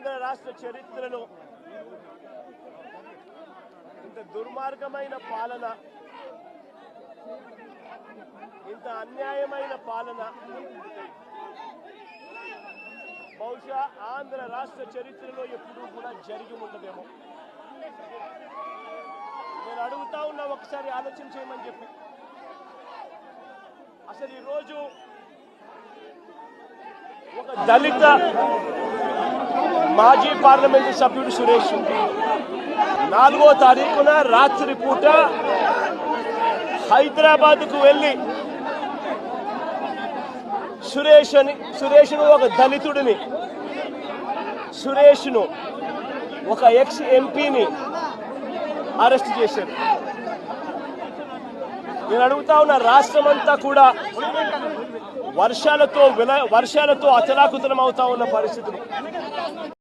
ఆంధ్ర రాష్ట్ర చరిత్రలో ఇంత దుర్మార్గమైన పాలన, ఇంత అన్యాయమైన పాలన బహుశా ఆంధ్ర రాష్ట్ర చరిత్రలో ఎప్పుడూ కూడా జరిగి ఉండదేమో. నేను అడుగుతా ఉన్నా, ఒకసారి ఆలోచన చేయమని చెప్పి. అసలు ఈరోజు ఒక దళిత మాజీ పార్లమెంటు సభ్యుడు సురేష్ 4వ తారీఖున రాత్రి పూట హైదరాబాద్కు వెళ్ళి సురేష్ను ఒక దళితుడిని, సురేష్ను ఒక ఎక్స్ ఎంపీని అరెస్ట్ చేశారు. నేను అడుగుతా ఉన్న, రాష్ట్రమంతా కూడా వర్షాలతో అతలాకుతలం అవుతా ఉన్న పరిస్థితులు.